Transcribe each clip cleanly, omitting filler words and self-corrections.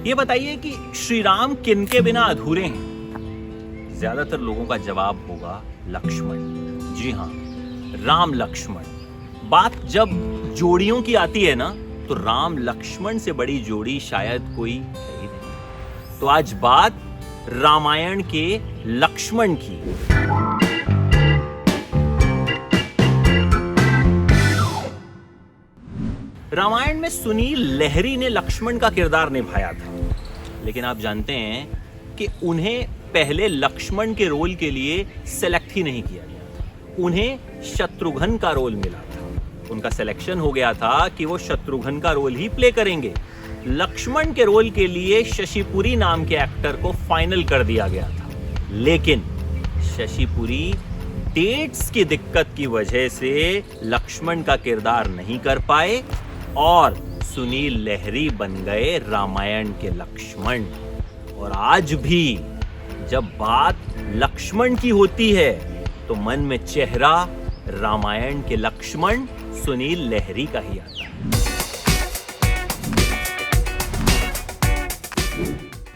ये बताइए कि श्री राम किनके बिना अधूरे हैं? ज्यादातर लोगों का जवाब होगा लक्ष्मण। जी हाँ, राम लक्ष्मण। बात जब जोड़ियों की आती है ना, तो राम लक्ष्मण से बड़ी जोड़ी शायद कोई है ही नहीं। तो आज बात रामायण के लक्ष्मण की। रामायण में सुनील लहरी ने लक्ष्मण का किरदार निभाया था, लेकिन आप जानते हैं कि उन्हें पहले लक्ष्मण के रोल के लिए सेलेक्ट ही नहीं किया गया था। उन्हें शत्रुघ्न का रोल मिला था। उनका सिलेक्शन हो गया था कि वो शत्रुघ्न का रोल ही प्ले करेंगे। लक्ष्मण के रोल के लिए शशिपुरी नाम के एक्टर को फाइनल कर दिया गया था, लेकिन शशिपुरी डेट्स की दिक्कत की वजह से लक्ष्मण का किरदार नहीं कर पाए और सुनील लहरी बन गए रामायण के लक्ष्मण। और आज भी जब बात लक्ष्मण की होती है तो मन में चेहरा रामायण के लक्ष्मण सुनील लहरी का ही आता है।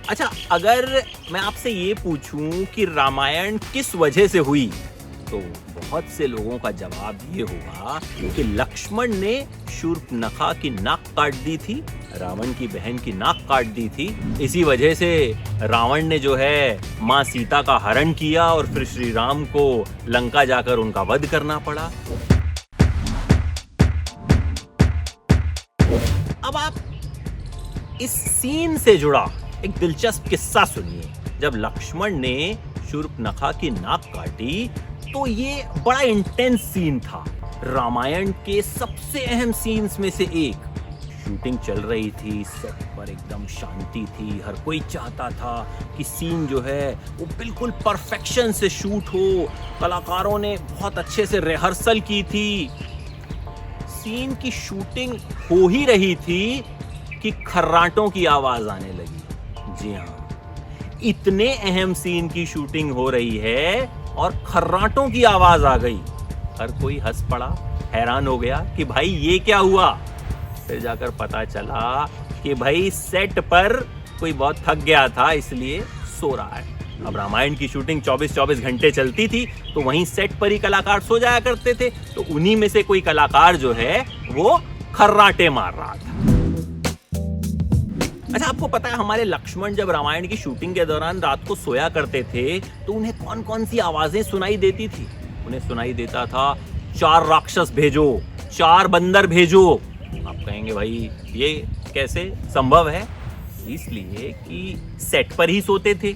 अच्छा, अगर मैं आपसे ये पूछूं कि रामायण किस वजह से हुई, तो बहुत से लोगों का जवाब ये होगा कि लक्ष्मण ने शूर्पणखा की नाक काट दी थी, रावण की बहन की नाक काट दी थी। इसी वजह से रावण ने जो है मां सीता का हरण किया और फिर श्री राम को लंका जाकर उनका वध करना पड़ा। अब आप इस सीन से जुड़ा एक दिलचस्प किस्सा सुनिए। जब लक्ष्मण ने शूर्पणखा की नाक काटी तो ये बड़ा इंटेंस सीन था, रामायण के सबसे अहम सीन्स में से एक। शूटिंग चल रही थी, सेट पर एकदम शांति थी, हर कोई चाहता था कि सीन जो है वो बिल्कुल परफेक्शन से शूट हो। कलाकारों ने बहुत अच्छे से रिहर्सल की थी। सीन की शूटिंग हो ही रही थी कि खर्राटों की आवाज आने लगी। जी हाँ, इतने अहम सीन की शूटिंग हो रही है और खर्राटों की आवाज आ गई। हर कोई हंस पड़ा, हैरान हो गया कि भाई ये क्या हुआ। फिर जाकर पता चला कि भाई सेट पर कोई बहुत थक गया था, इसलिए सो रहा है। अब रामायण की शूटिंग 24-24 घंटे चलती थी, तो वहीं सेट पर ही कलाकार सो जाया करते थे। तो उन्हीं में से कोई कलाकार जो है वो खर्राटे मार रहा था। अच्छा, आपको पता है हमारे लक्ष्मण जब रामायण की शूटिंग के दौरान रात को सोया करते थे तो उन्हें कौन कौन सी आवाजें सुनाई देती थी? उन्हें सुनाई देता था 4 राक्षस भेजो, 4 बंदर भेजो। आप कहेंगे भाई ये कैसे संभव है? इसलिए कि सेट पर ही सोते थे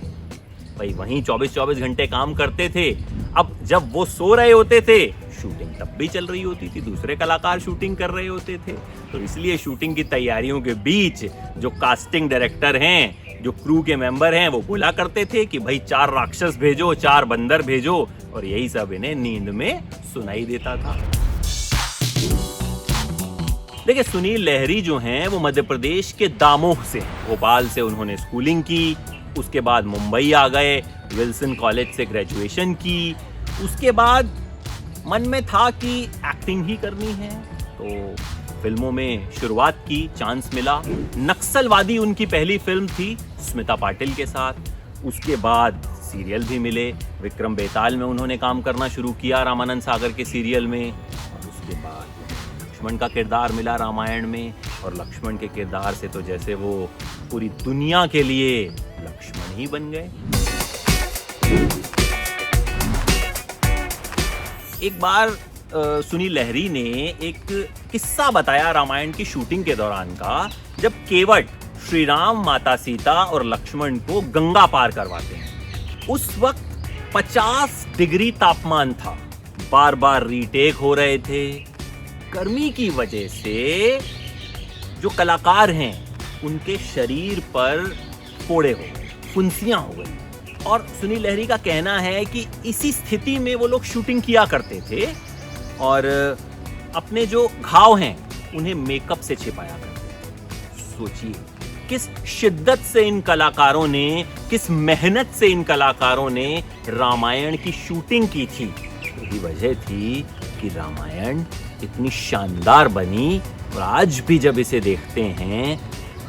भाई, वहीं 24-24 घंटे काम करते थे। अब जब वो सो रहे होते थे, शूटिंग तब भी चल रही होती थी, दूसरे कलाकार शूटिंग कर रहे होते थे। तो इसलिए शूटिंग की तैयारियों के बीच जो कास्टिंग डायरेक्टर हैं, जो क्रू के मेंबर हैं, वो बोला करते थे कि भाई 4 राक्षस भेजो, 4 बंदर भेजो, और यही सब इन्हें नींद में सुनाई देता था। देखिए, सुनील लहरी जो हैं वो मध्य प्रदेश के दामोह से, भोपाल से उन्होंने स्कूलिंग की। उसके बाद मुंबई आ गए, विल्सन कॉलेज से ग्रेजुएशन की। उसके बाद मन में था कि एक्टिंग ही करनी है, तो फिल्मों में शुरुआत की, चांस मिला। नक्सलवादी उनकी पहली फिल्म थी स्मिता पाटिल के साथ। उसके बाद सीरियल भी मिले। विक्रम बेताल में उन्होंने काम करना शुरू किया, रामानंद सागर के सीरियल में। और उसके बाद लक्ष्मण का किरदार मिला रामायण में, और लक्ष्मण के किरदार से तो जैसे वो पूरी दुनिया के लिए लक्ष्मण ही बन गए। एक बार सुनील लहरी ने एक किस्सा बताया रामायण की शूटिंग के दौरान का, जब केवट श्री राम, माता सीता और लक्ष्मण को गंगा पार करवाते हैं। उस वक्त 50 डिग्री तापमान था, बार बार रीटेक हो रहे थे। गर्मी की वजह से जो कलाकार हैं उनके शरीर पर फोड़े हो गए, फुंसियां हो गई। और सुनील लहरी का कहना है कि इसी स्थिति में वो लोग शूटिंग किया करते थे और अपने जो घाव हैं उन्हें मेकअप से छिपाया करते थे। सोचिए किस शिद्दत से इन कलाकारों ने, किस मेहनत से इन कलाकारों ने रामायण की शूटिंग की थी। यही वजह थी कि रामायण इतनी शानदार बनी और आज भी जब इसे देखते हैं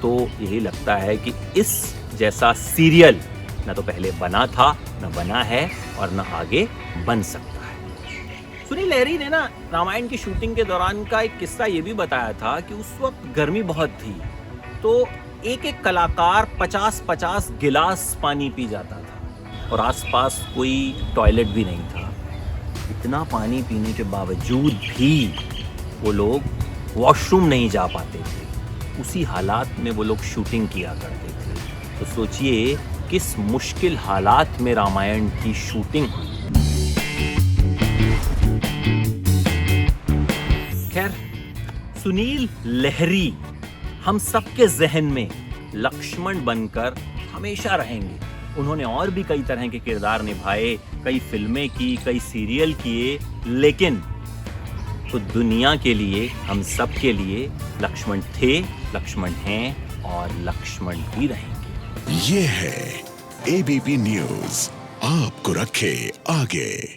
तो यही लगता है कि इस जैसा सीरियल न तो पहले बना था, न बना है और न आगे बन सकता है। सुनील लहरी ने ना रामायण की शूटिंग के दौरान का एक किस्सा ये भी बताया था कि उस वक्त गर्मी बहुत थी, तो एक एक कलाकार 50-50 गिलास पानी पी जाता था और आसपास कोई टॉयलेट भी नहीं था। इतना पानी पीने के बावजूद भी वो लोग वॉशरूम नहीं जा पाते थे। उसी हालात में वो लोग शूटिंग किया करते थे। तो सोचिए किस मुश्किल हालात में रामायण की शूटिंग हुई। खैर, सुनील लहरी हम सबके जहन में लक्ष्मण बनकर हमेशा रहेंगे। उन्होंने और भी कई तरह के किरदार निभाए, कई फिल्में की, कई सीरियल किए, लेकिन तो दुनिया के लिए, हम सब के लिए लक्ष्मण थे, लक्ष्मण हैं और लक्ष्मण भी रहेंगे। ये है एबीपी न्यूज़, आपको रखे आगे।